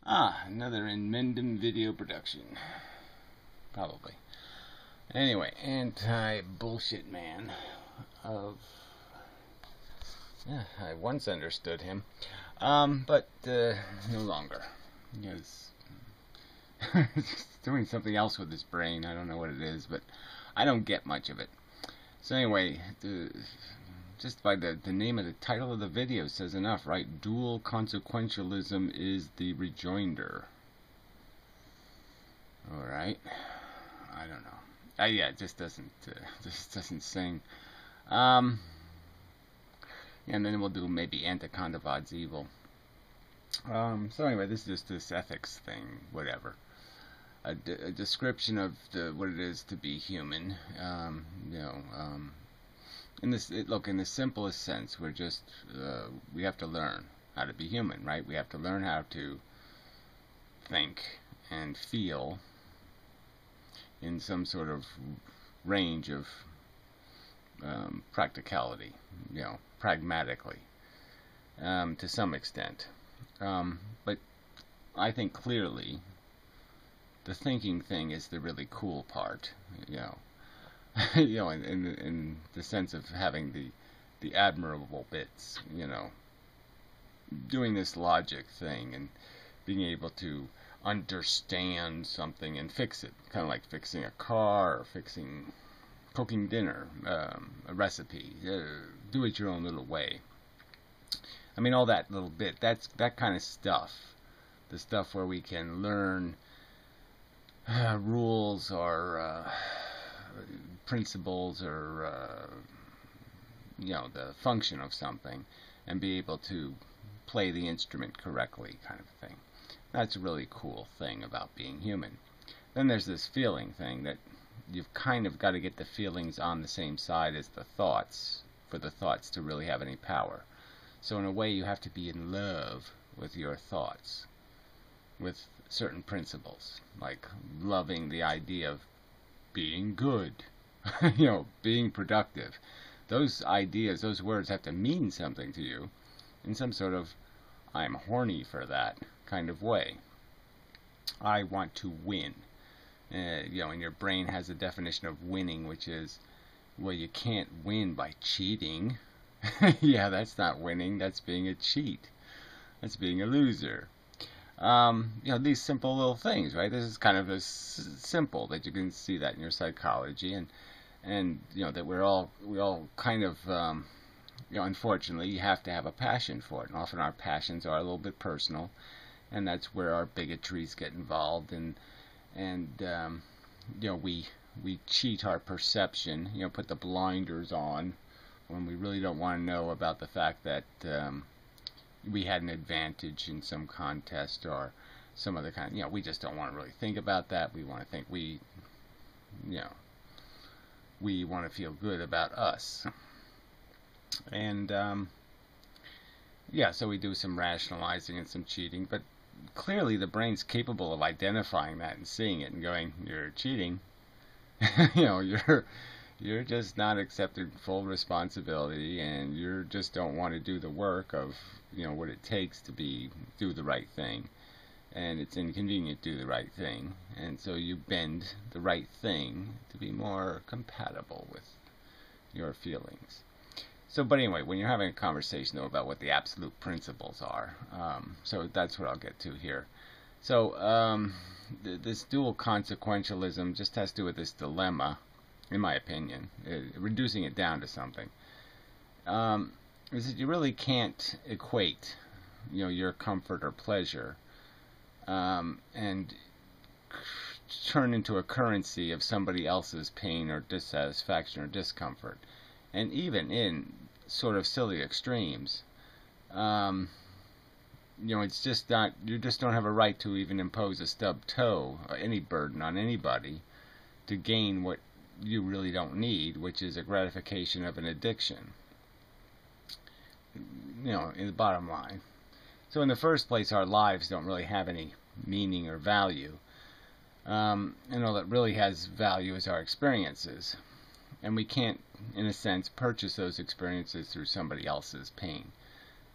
Another Inmendum video production. Probably. Anyway, anti-bullshit man of... Yeah, I once understood him. But no longer. He's doing something else with his brain. I don't know what it is, but I don't get much of it. So anyway, just by the name of the title of the video says enough, right? Dual consequentialism is the rejoinder. Alright. I don't know. Yeah, it just doesn't sing. And then we'll do maybe Antikondavad's evil. So anyway, this is just this ethics thing, whatever. A description of what it is to be human. In the simplest sense, we're just we have to learn how to be human, right? We have to learn how to think and feel in some sort of range of practicality, pragmatically, to some extent. But I think clearly the thinking thing is the really cool part, in the sense of having the admirable bits, doing this logic thing and being able to understand something and fix it, kind of like fixing a car or cooking dinner, a recipe, do it your own little way. I mean, all that little bit, that kind of stuff, the stuff where we can learn rules or principles or the function of something and be able to play the instrument correctly, kind of thing. That's a really cool thing about being human. Then there's this feeling thing that you've kind of got to get the feelings on the same side as the thoughts for the thoughts to really have any power. So in a way you have to be in love with your thoughts, with certain principles, like loving the idea of being good, being productive. Those ideas, those words have to mean something to you in some sort of I'm horny for that kind of way. I want to win. And your brain has a definition of winning, which is, well, you can't win by cheating. Yeah, that's not winning. That's being a cheat. That's being a loser. These simple little things, right? This is kind of as simple that you can see that in your psychology, and that we all kind of unfortunately you have to have a passion for it, and often our passions are a little bit personal, and that's where our bigotries get involved, and we cheat our perception, put the blinders on when we really don't want to know about the fact that we had an advantage in some contest or some other kind. We just don't want to really think about that. We want to think we want to feel good about us. And so we do some rationalizing and some cheating, but clearly the brain's capable of identifying that and seeing it and going, you're cheating. You're just not accepting full responsibility, and you just don't want to do the work of what it takes to do the right thing, and it's inconvenient to do the right thing, and so you bend the right thing to be more compatible with your feelings. So, but anyway, when you're having a conversation though about what the absolute principles are, so that's what I'll get to here. So this dual consequentialism just has to do with this dilemma, in my opinion, reducing it down to something, is that you really can't equate, your comfort or pleasure, and turn into a currency of somebody else's pain or dissatisfaction or discomfort. And even in sort of silly extremes, it's just not, you just don't have a right to even impose a stub toe or any burden on anybody to gain what you really don't need, which is a gratification of an addiction, in the bottom line. So in the first place, our lives don't really have any meaning or value, and all that really has value is our experiences, and we can't, in a sense, purchase those experiences through somebody else's pain.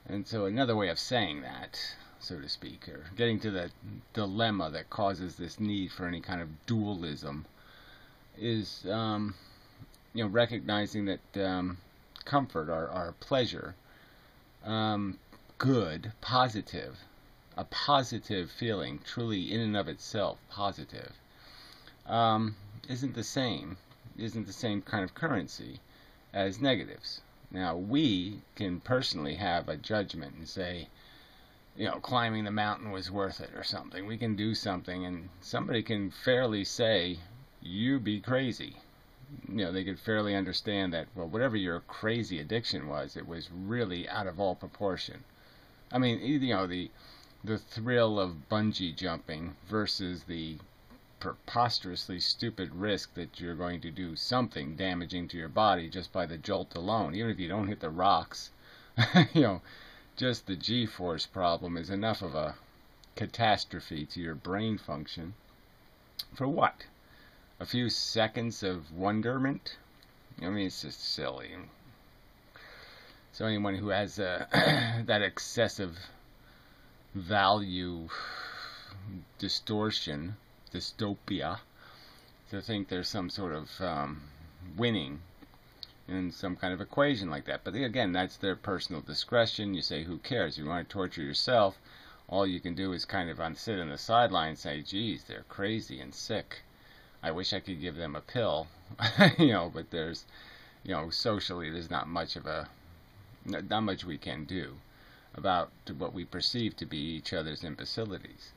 And so another way of saying that, so to speak, or getting to that dilemma that causes this need for any kind of dualism, is recognizing that comfort or pleasure, good, positive, a positive feeling, truly in and of itself positive, isn't the same kind of currency as negatives. Now, we can personally have a judgment and say, climbing the mountain was worth it or something. We can do something, and somebody can fairly say, you be crazy. They could fairly understand that, well, whatever your crazy addiction was, it was really out of all proportion. I mean, the thrill of bungee jumping versus the preposterously stupid risk that you're going to do something damaging to your body just by the jolt alone. Even if you don't hit the rocks, just the G-force problem is enough of a catastrophe to your brain function. For what? A few seconds of wonderment? I mean, it's just silly. So anyone who has that excessive value distortion, dystopia, to think there's some sort of winning in some kind of equation like that. But again, that's their personal discretion. You say, who cares? If you want to torture yourself, all you can do is kind of sit on the sideline and say, geez, they're crazy and sick. I wish I could give them a pill. But there's, socially there's not much we can do about what we perceive to be each other's imbecilities.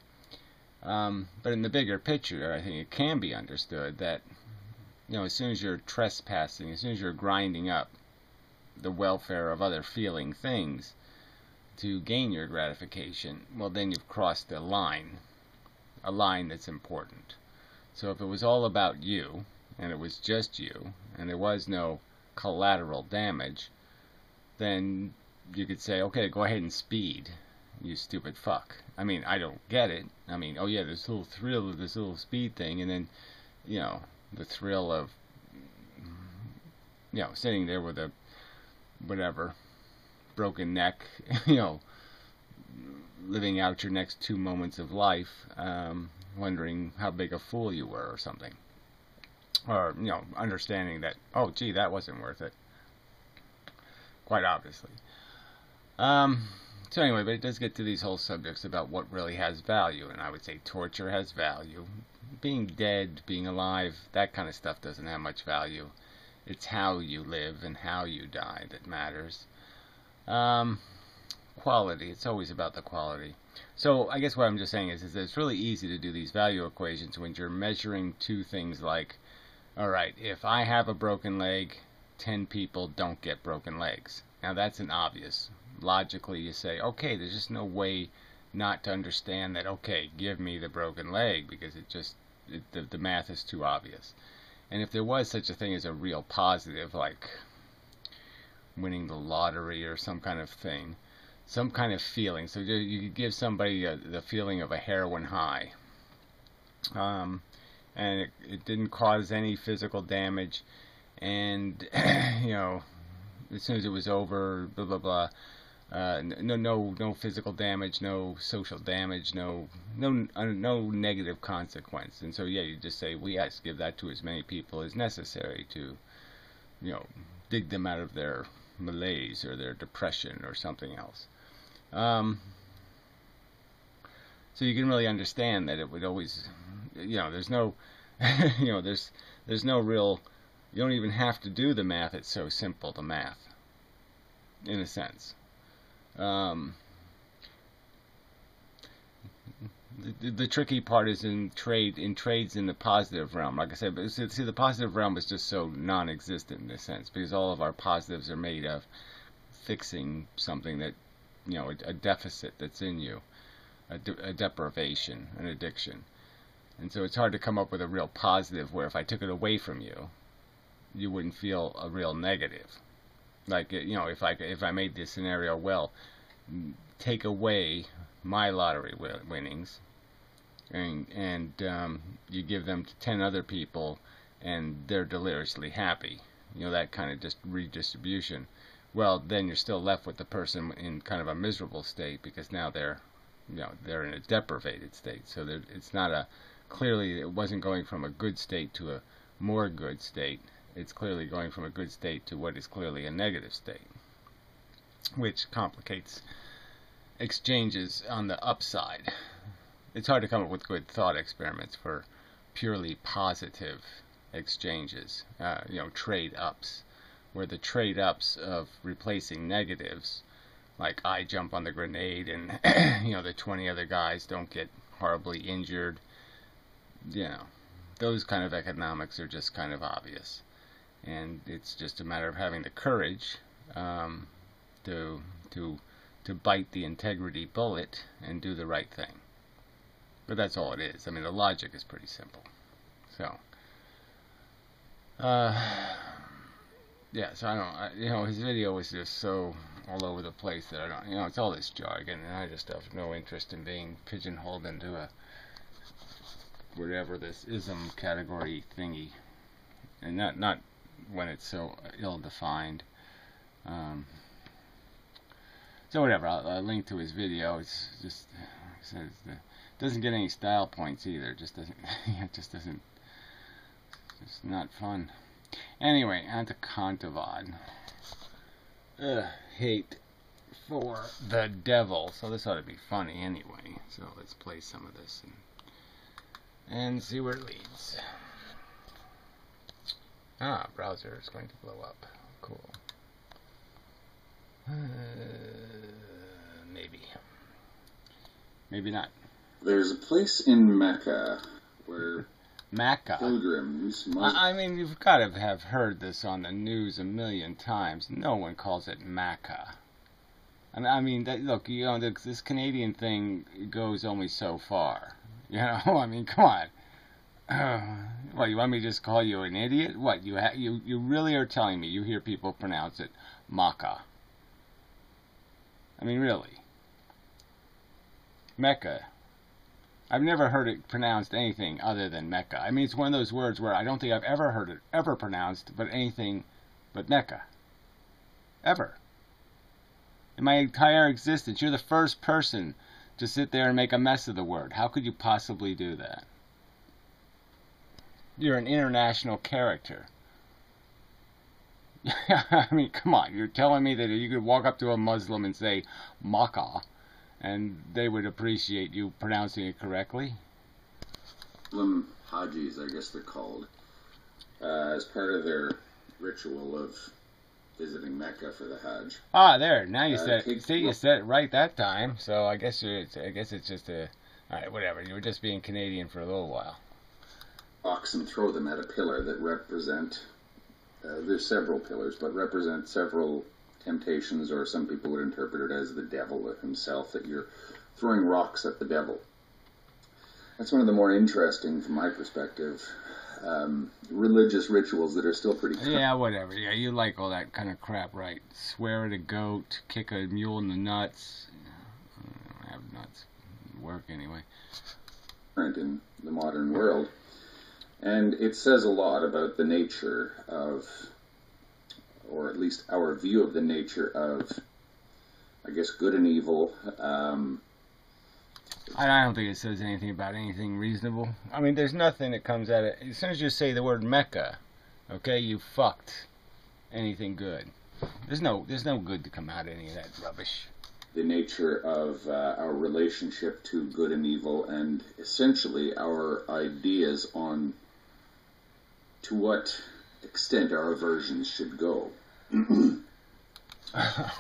But in the bigger picture, I think it can be understood that, as soon as you're trespassing, as soon as you're grinding up the welfare of other feeling things to gain your gratification, well, then you've crossed a line that's important. So if it was all about you, and it was just you, and there was no collateral damage, then you could say, okay, go ahead and speed, you stupid fuck. I mean, I don't get it. I mean, oh yeah, this little thrill of this little speed thing, and then, the thrill of, sitting there with a, whatever, broken neck, living out your next 2 moments of life, wondering how big a fool you were or something. Or, understanding that, oh, gee, that wasn't worth it. Quite obviously. So anyway, but it does get to these whole subjects about what really has value, and I would say torture has value. Being dead, being alive, that kind of stuff doesn't have much value. It's how you live and how you die that matters. Quality, it's always about the quality. So I guess what I'm just saying is that it's really easy to do these value equations when you're measuring two things like, alright, if I have a broken leg, 10 people don't get broken legs. Now that's an obvious. Logically you say, okay, there's just no way not to understand that, okay, give me the broken leg, because the math is too obvious. And if there was such a thing as a real positive, like winning the lottery or some kind of thing, some kind of feeling, so you could give somebody the feeling of a heroin high, and it didn't cause any physical damage, and as soon as it was over, blah blah blah, no physical damage, no social damage, no negative consequence. And so yeah, you just say, well, yes, give that to as many people as necessary to dig them out of their malaise or their depression or something else. So you can really understand that it would always, there's no there's no real, you don't even have to do the math. It's so simple, the math, in a sense. The tricky part is in trades in the positive realm. Like I said, but see, the positive realm is just so non-existent in a sense, because all of our positives are made of fixing something that, a deficit that's in you, a deprivation, an addiction. And so it's hard to come up with a real positive where if I took it away from you, you wouldn't feel a real negative. Like, if I made this scenario, well, take away my lottery winnings, and you give them to 10 other people, and they're deliriously happy. That kind of just redistribution. Well, then you're still left with the person in kind of a miserable state, because now they're, they're in a deprivated state. So it's not a clearly it wasn't going from a good state to a more good state. It's clearly going from a good state to what is clearly a negative state, which complicates exchanges on the upside. It's hard to come up with good thought experiments for purely positive exchanges, trade-ups, where the trade-ups of replacing negatives, like I jump on the grenade and the 20 other guys don't get horribly injured, those kind of economics are just kind of obvious. And it's just a matter of having the courage to bite the integrity bullet and do the right thing. But that's all it is. I mean, the logic is pretty simple. So, so I don't, his video was just so all over the place that I don't, it's all this jargon, and I just have no interest in being pigeonholed into a whatever this ism category thingy, and not when it's so ill-defined. So whatever, I'll link to his video. It's just doesn't get any style points either. It just doesn't. It's not fun. Anyway, on to Kantavad. Hate for the devil. So this ought to be funny anyway. So let's play some of this and see where it leads. Browser is going to blow up. Cool. Maybe not. There's a place in Mecca where Mecca pilgrims must... I mean, you've got to have heard this on the news a million times. No one calls it Mecca. I mean, look, this Canadian thing goes only so far. I mean, come on. What, you want me to just call you an idiot? What, you really are telling me you hear people pronounce it Makkah? I mean, really. Mecca. I've never heard it pronounced anything other than Mecca. I mean, it's one of those words where I don't think I've ever heard it ever pronounced but anything but Mecca. Ever. In my entire existence, you're the first person to sit there and make a mess of the word. How could you possibly do that? You're an international character. I mean, come on. You're telling me that you could walk up to a Muslim and say Makkah, and they would appreciate you pronouncing it correctly? Muslim Hajis, I guess they're called, as part of their ritual of visiting Mecca for the Hajj. There. Now you said it. See, you said it right that time. So I guess it's just a... Alright, whatever. You were just being Canadian for a little while. Oxen throw them at a pillar that represent... there's several pillars, but represent several temptations, or some people would interpret it as the devil himself, that you're throwing rocks at the devil. That's one of the more interesting, from my perspective, religious rituals that are still pretty cool. Yeah, whatever. Yeah, you like all that kind of crap, right? Swear at a goat, kick a mule in the nuts. I don't have nuts. Work anyway. In the modern world. And it says a lot about the nature of, or at least our view of the nature of, I guess, good and evil. I don't think it says anything about anything reasonable. I mean, there's nothing that comes out of... As soon as you say the word Mecca, okay, you fucked anything good. There's no good to come out of any of that rubbish. The nature of our relationship to good and evil, and essentially our ideas on to what extent our aversions should go.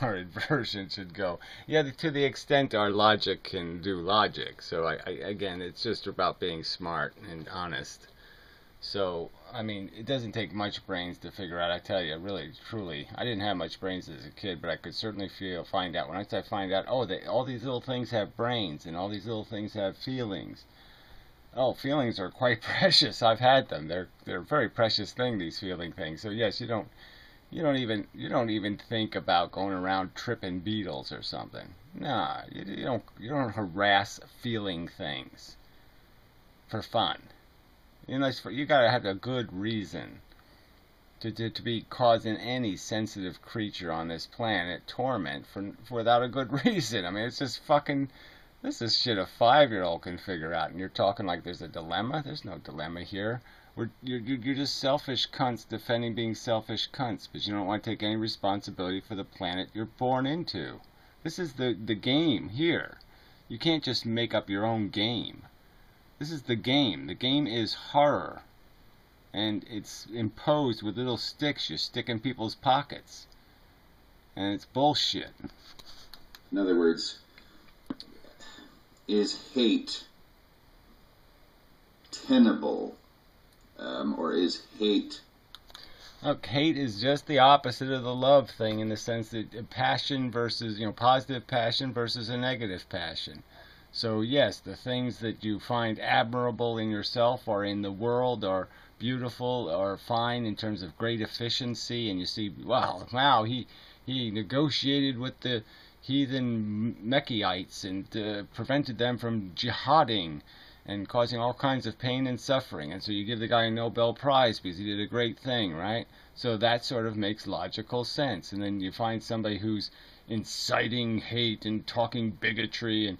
Our aversion should go. Yeah, to the extent our logic can do logic. So, again, it's just about being smart and honest. So, I mean, it doesn't take much brains to figure out. I tell you, really, truly, I didn't have much brains as a kid, but I could certainly find out. Once I find out, all these little things have brains, and all these little things have feelings. Oh, feelings are quite precious. I've had them. They're a very precious thing, these feeling things. So, yes, you don't even think about going around tripping beetles or something. Nah, you don't harass feeling things for fun. You gotta have a good reason to be causing any sensitive creature on this planet torment for without a good reason. I mean, it's just fucking This is shit a 5-year-old can figure out, and you're talking like there's a dilemma? There's no dilemma here. You're just selfish cunts defending being selfish cunts, but you don't want to take any responsibility for the planet you're born into. This is the game here. You can't just make up your own game. This is the game. The game is horror. And it's imposed with little sticks you stick in people's pockets. And it's bullshit. In other words, is hate tenable? Or is hate... Look, hate is just the opposite of the love thing in the sense that passion versus, positive passion versus a negative passion. So yes, the things that you find admirable in yourself or in the world are beautiful or fine in terms of great efficiency, and you see, wow, he negotiated with the heathen Mechiites and prevented them from jihading and causing all kinds of pain and suffering, and so you give the guy a Nobel Prize because he did a great thing, right? So that sort of makes logical sense. And then you find somebody who's inciting hate and talking bigotry and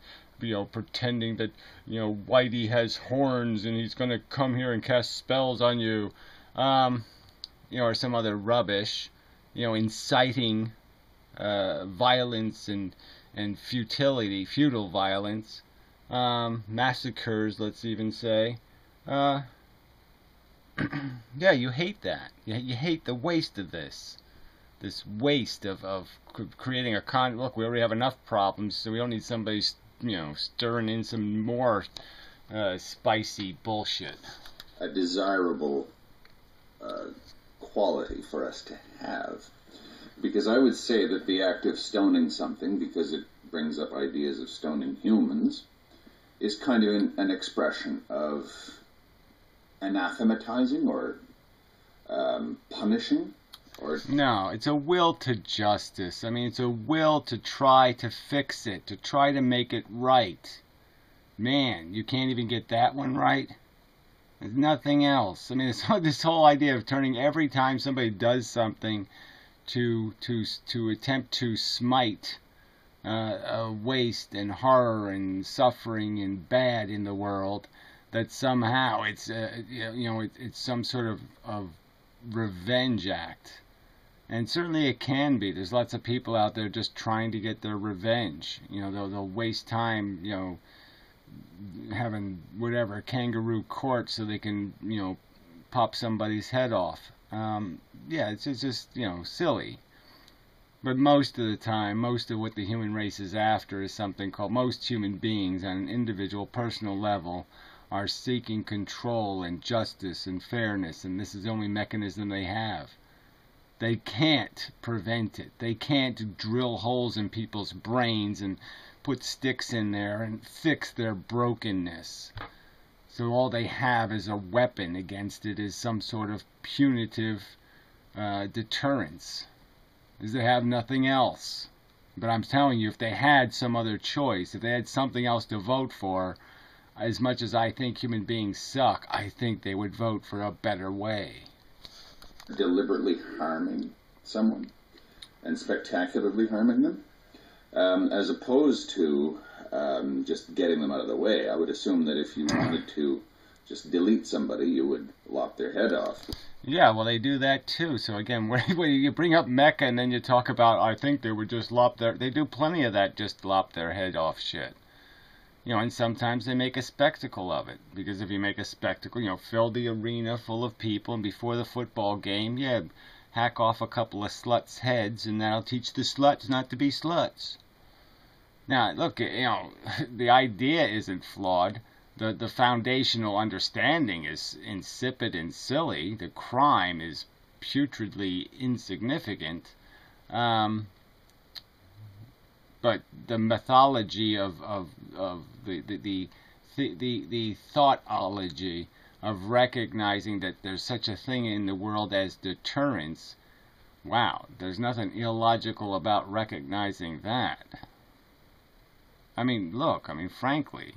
pretending that Whitey has horns and he's going to come here and cast spells on you, or some other rubbish, inciting violence and futility, futile violence. Massacres, let's even say. Yeah, you hate that. You hate the waste of this. This waste of creating a look, we already have enough problems, so we don't need somebody, stirring in some more spicy bullshit. A desirable quality for us to have. Because I would say that the act of stoning something, because it brings up ideas of stoning humans, is kind of an expression of anathematizing or punishing. No, it's a will to justice. I mean, it's a will to try to fix it, to try to make it right. Man, you can't even get that one right? There's nothing else. I mean, it's this whole idea of turning every time somebody does something to attempt to smite waste and horror and suffering and bad in the world, that somehow it's it's some sort of revenge act. And certainly it can be. There's lots of people out there just trying to get their revenge. They'll waste time having whatever kangaroo court so they can pop somebody's head off. Yeah, it's just silly. But most of the time, most of what the human race is after is something called, most human beings on an individual personal level are seeking control and justice and fairness, and this is the only mechanism they have. They can't prevent it. They can't drill holes in people's brains and put sticks in there and fix their brokenness. So all they have as a weapon against it is some sort of punitive deterrence. Is they have nothing else. But I'm telling you, if they had some other choice, if they had something else to vote for, as much as I think human beings suck, I think they would vote for a better way. Deliberately harming someone and spectacularly harming them, as opposed to just getting them out of the way. I would assume that if you wanted to just delete somebody, you would lop their head off. Yeah, well, they do that too. So again, when you bring up Mecca and then you talk about, I think they would just they do plenty of that, just lop their head off shit. And sometimes they make a spectacle of it. Because if you make a spectacle, fill the arena full of people, and before the football game, hack off a couple of sluts' heads, and that'll teach the sluts not to be sluts. Now, look, the idea isn't flawed. The foundational understanding is insipid and silly. The crime is putridly insignificant. But the mythology of the thoughtology of recognizing that there's such a thing in the world as deterrence, wow, there's nothing illogical about recognizing that. I mean, look, frankly,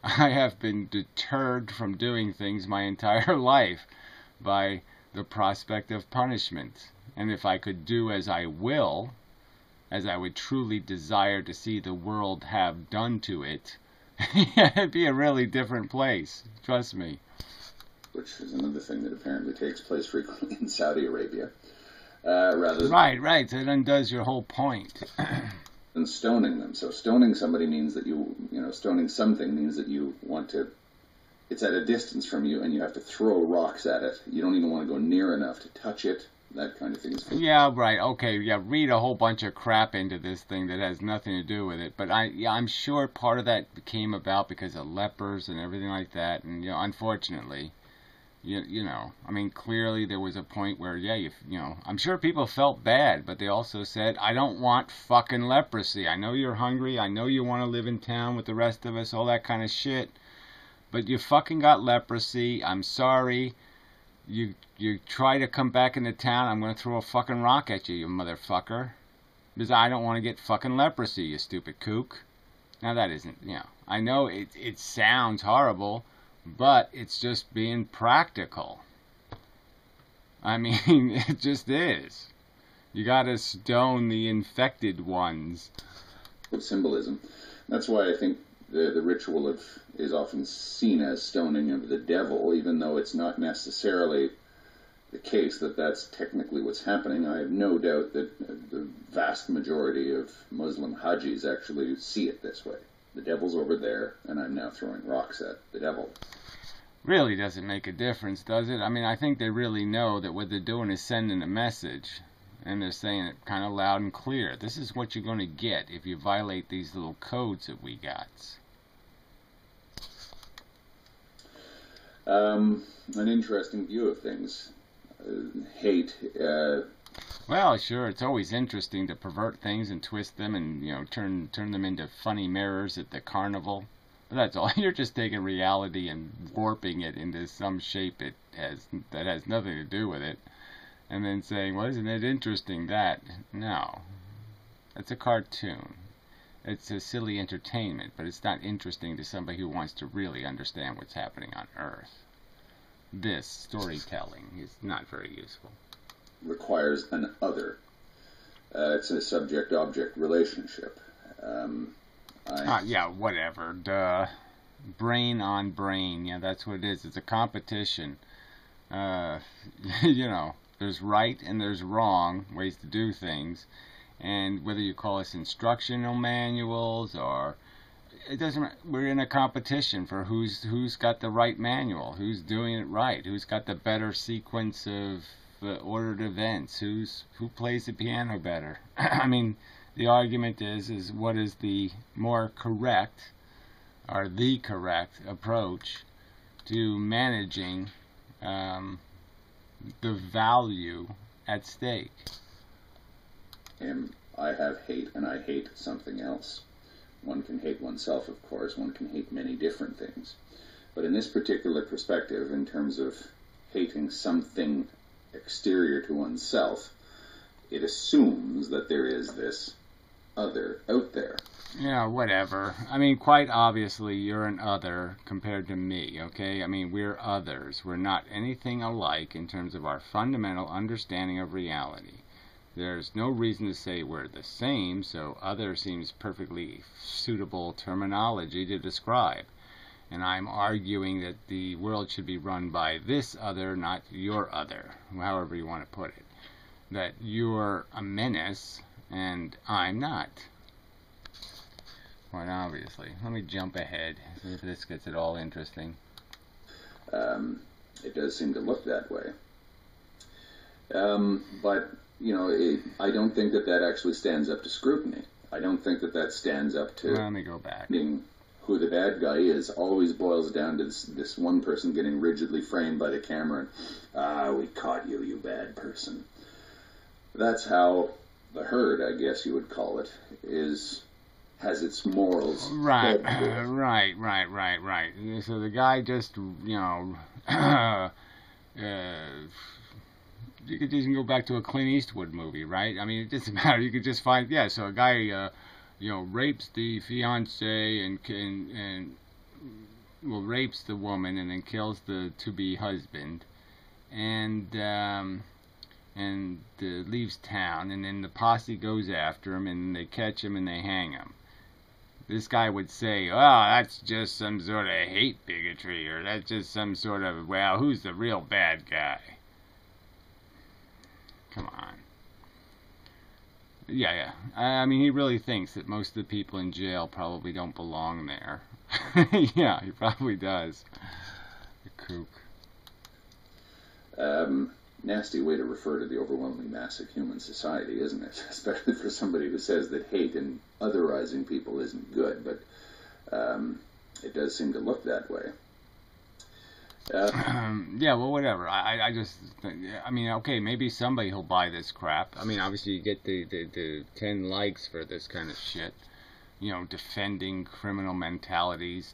I have been deterred from doing things my entire life by the prospect of punishment. And if I could do as I will, as I would truly desire to see the world have done to it, it'd be a really different place. Trust me. Which is another thing that apparently takes place frequently in Saudi Arabia. Right. So it undoes your whole point. than stoning them. So stoning somebody means that stoning something means that you want to, it's at a distance from you and you have to throw rocks at it. You don't even want to go near enough to touch it. That kind of thing is. Yeah, right. Okay, yeah. Read a whole bunch of crap into this thing that has nothing to do with it. But I'm sure part of that came about because of lepers and everything like that. And unfortunately, I mean, clearly there was a point where, I'm sure people felt bad, but they also said, I don't want fucking leprosy. I know you're hungry. I know you want to live in town with the rest of us, all that kind of shit. But you fucking got leprosy. I'm sorry. You try to come back into town, I'm going to throw a fucking rock at you, you motherfucker. Because I don't want to get fucking leprosy, you stupid kook. Now that isn't, I know it sounds horrible, but it's just being practical. I mean, it just is. You gotta stone the infected ones. With symbolism. That's why I think the ritual is often seen as stoning of the devil, even though it's not necessarily the case that that's technically what's happening. I have no doubt that the vast majority of Muslim Hajis actually see it this way. The devil's over there, and I'm now throwing rocks at the devil. Really doesn't make a difference, does it? I mean, I think they really know that what they're doing is sending a message, and they're saying it kind of loud and clear. This is what you're going to get if you violate these little codes that we got. An interesting view of things. Hate. Well, sure, it's always interesting to pervert things and twist them and, turn them into funny mirrors at the carnival. But that's all. You're just taking reality and warping it into some shape that has nothing to do with it. And then saying, well, isn't it interesting that? No. That's a cartoon. It's a silly entertainment, but it's not interesting to somebody who wants to really understand what's happening on Earth. This storytelling is not very useful. Requires an other. It's a subject-object relationship. Yeah, whatever. Duh. Brain on brain. Yeah, that's what it is. It's a competition. There's right and there's wrong ways to do things. And whether you call us instructional manuals or it doesn't. We're in a competition for who's got the right manual, who's doing it right, who's got the better sequence of ordered events, who plays the piano better. I mean, the argument is what is the more correct or the correct approach to managing the value at stake. I have hate, and I hate something else. One can hate oneself, of course. One can hate many different things. But in this particular perspective, in terms of hating something exterior to oneself, it assumes that there is this other out there. Yeah, whatever. I mean, quite obviously, you're an other compared to me, okay? I mean, we're others. We're not anything alike in terms of our fundamental understanding of reality. There's no reason to say we're the same, so other seems perfectly suitable terminology to describe. And I'm arguing that the world should be run by this other, not your other, however you want to put it. That you're a menace, and I'm not. Quite obviously. Let me jump ahead, see if this gets it all interesting. It does seem to look that way. But I don't think that actually stands up to scrutiny. I don't think that stands up to... Let me go back. Who the bad guy is always boils down to this one person getting rigidly framed by the camera and, we caught you, you bad person. That's how the herd, I guess you would call it, has its morals. Right. So the guy just, you could just go back to a Clint Eastwood movie, right? I mean, it doesn't matter. You could just find, so a guy, rapes the fiance and rapes the woman and then kills the to-be husband. And and leaves town, and then the posse goes after him, and they catch him and they hang him. This guy would say, oh, that's just some sort of hate bigotry, or that's just some sort of, well, who's the real bad guy? Come on. Yeah. I mean, he really thinks that most of the people in jail probably don't belong there. Yeah, he probably does. The kook. Nasty way to refer to the overwhelming mass of human society, isn't it? Especially for somebody who says that hate and otherizing people isn't good, but it does seem to look that way. Yeah, well, whatever. I just, I mean, okay, maybe somebody will buy this crap. I mean, obviously you get the 10 likes for this kind of shit. You know, defending criminal mentalities,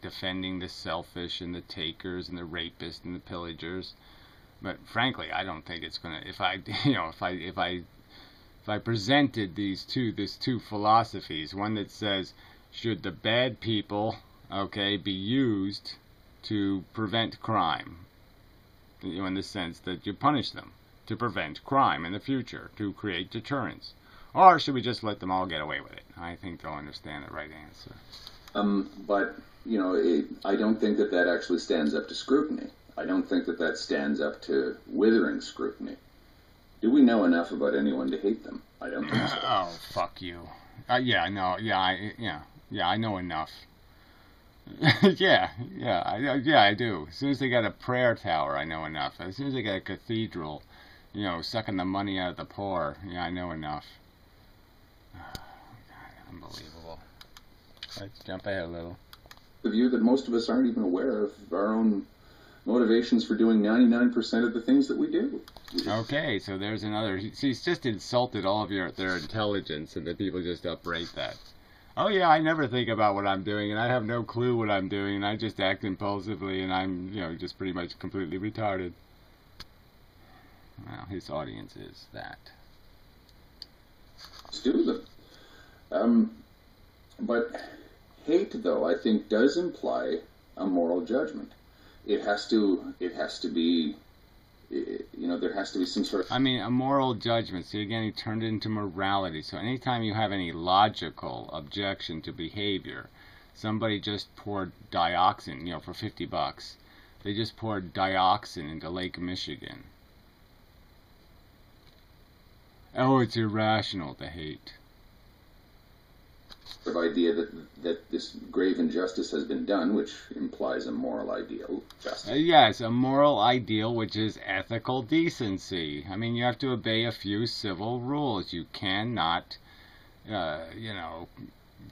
defending the selfish and the takers and the rapists and the pillagers. But frankly, I don't think it's gonna. If I presented these two philosophies, one that says, should the bad people, okay, be used to prevent crime, you know, in the sense that you punish them to prevent crime in the future, to create deterrence, or should we just let them all get away with it? I think they'll understand the right answer. But you know, I don't think that actually stands up to scrutiny. I don't think that stands up to withering scrutiny. Do we know enough about anyone to hate them? I don't think so. Oh, fuck you. I know enough. I do. As soon as they got a prayer tower, I know enough. As soon as they got a cathedral, you know, sucking the money out of the poor, yeah, I know enough. God, unbelievable. Let's jump ahead a little. The view that most of us aren't even aware of our own motivations for doing 99% of the things that we do. Okay, so there's another. He's just insulted all of their intelligence, and the people just uprate that. Oh yeah, I never think about what I'm doing, and I have no clue what I'm doing, and I just act impulsively, and I'm, you know, just pretty much completely retarded. Well, his audience is that. Do them. But hate, though, I think does imply a moral judgment. It has to be, you know, there has to be some sort of... I mean, a moral judgment. See, again, he turned it into morality. So anytime you have any logical objection to behavior, somebody just poured dioxin, you know, for $50. They just poured dioxin into Lake Michigan. Oh, it's irrational to hate. The idea that this grave injustice has been done, which implies a moral ideal, justice. Yes, a moral ideal, which is ethical decency. I mean, you have to obey a few civil rules. You cannot, you know,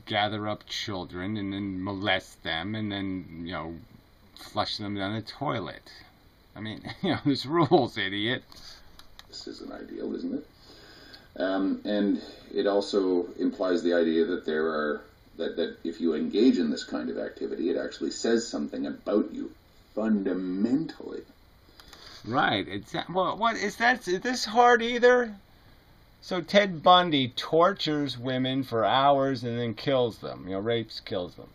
gather up children and then molest them and then, you know, flush them down the toilet. I mean, you know, there's rules, idiot. This is an ideal, isn't it? And it also implies the idea that that if you engage in this kind of activity, it actually says something about you fundamentally. Right. Well, what is that? Is this hard either? So Ted Bundy tortures women for hours and then kills them. You know, kills them.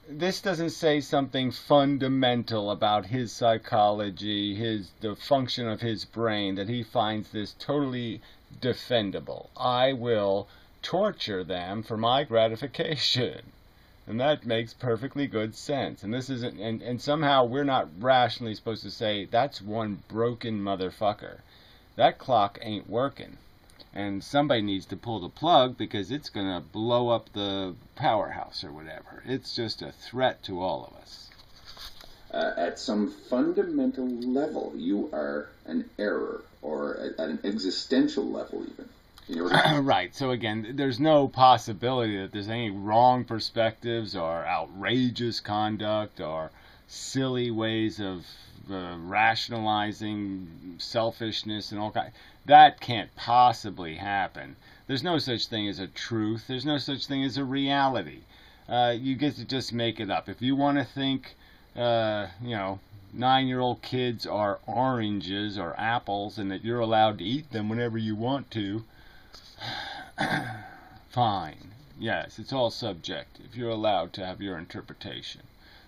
This doesn't say something fundamental about his psychology, the function of his brain, that he finds this totally defendable. I will torture them for my gratification. And that makes perfectly good sense. And this isn't, and somehow we're not rationally supposed to say, that's one broken motherfucker. That clock ain't working. And somebody needs to pull the plug because it's going to blow up the powerhouse or whatever. It's just a threat to all of us. At some fundamental level, you are an error, or at an existential level even. Right. So again, there's no possibility that there's any wrong perspectives or outrageous conduct or silly ways of rationalizing selfishness and all kinds. That can't possibly happen. There's no such thing as a truth. There's no such thing as a reality. You get to just make it up. If you want to think, 9-year-old kids are oranges or apples and that you're allowed to eat them whenever you want to, fine. Yes, it's all subjective. You're allowed to have your interpretation.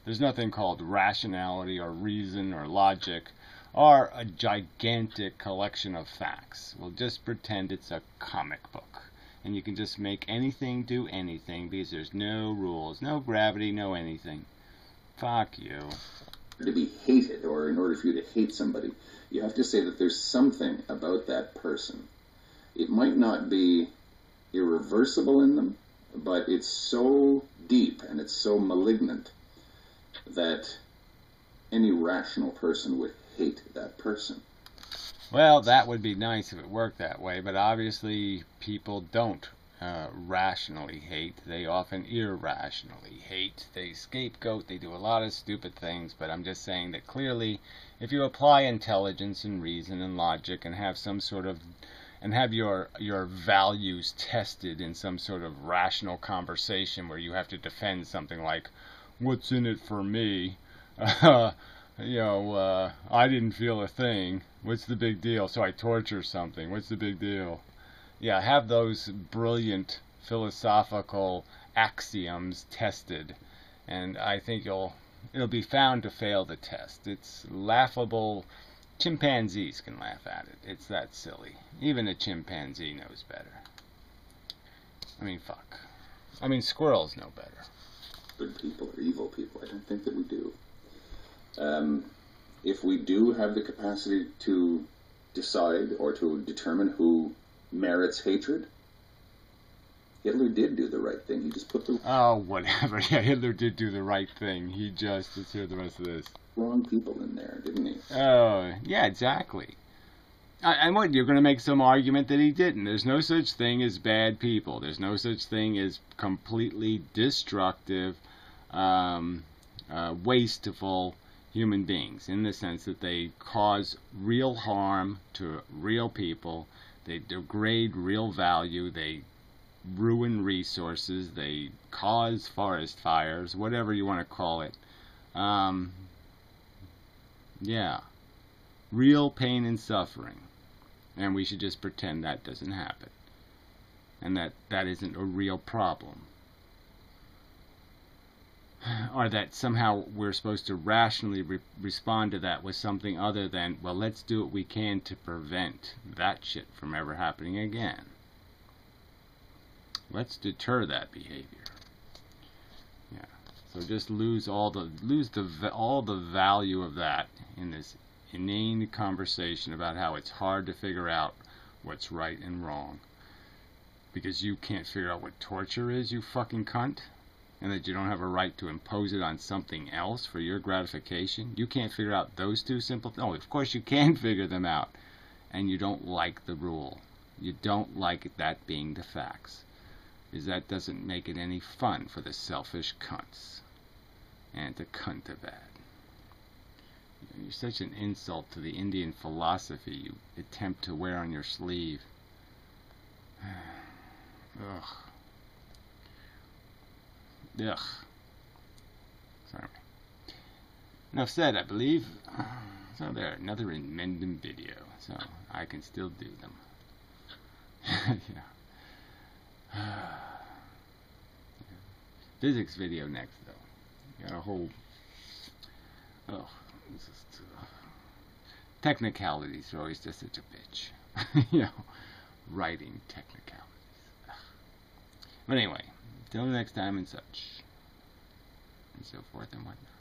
There's nothing called rationality or reason or logic are a gigantic collection of facts. We'll just pretend it's a comic book. And you can just make anything do anything because there's no rules, no gravity, no anything. Fuck you. To be hated, or in order for you to hate somebody, you have to say that there's something about that person. It might not be irreversible in them, but it's so deep and it's so malignant that any rational person would hate that person. Well, that would be nice if it worked that way, but obviously people don't rationally hate. They often irrationally hate. They scapegoat. They do a lot of stupid things, but I'm just saying that clearly if you apply intelligence and reason and logic and have some sort of and have your values tested in some sort of rational conversation where you have to defend something like, what's in it for me? I didn't feel a thing. What's the big deal? So I torture something. What's the big deal? Yeah, have those brilliant philosophical axioms tested, and I think it'll be found to fail the test. It's laughable. Chimpanzees can laugh at it. It's that silly. Even a chimpanzee knows better. I mean, fuck. I mean, squirrels know better. Good people or evil people? I don't think that we do. If we do have the capacity to decide or to determine who merits hatred, Hitler did do the right thing. He just put the whatever. Yeah, Hitler did do the right thing. He just, let's hear the rest of this. Wrong people in there, didn't he? Oh, yeah, exactly. And what, you're going to make some argument that he didn't. There's no such thing as bad people. There's no such thing as completely destructive, wasteful human beings, in the sense that they cause real harm to real people. They degrade real value. They ruin resources. They cause forest fires, whatever you want to call it. Yeah. Real pain and suffering. And we should just pretend that doesn't happen. And that isn't a real problem. Or that somehow we're supposed to rationally respond to that with something other than, well, let's do what we can to prevent that shit from ever happening again. Let's deter that behavior. Yeah. So just lose all the value of that in this inane conversation about how it's hard to figure out what's right and wrong. Because you can't figure out what torture is, you fucking cunt. And that you don't have a right to impose it on something else for your gratification. You can't figure out those two simple things. Oh, of course you can figure them out. And you don't like the rule. You don't like that being the facts. Because that doesn't make it any fun for the selfish cunts. And to cuntivad. You're such an insult to the Indian philosophy you attempt to wear on your sleeve. Ugh. Ugh. Sorry. Enough said, I believe. So there, another Mendham video. So I can still do them. Yeah. Physics video next, though. Got a whole... Oh, just, technicalities are always just such a bitch. You know, writing technicalities. But anyway, till next time and such, and so forth and whatnot.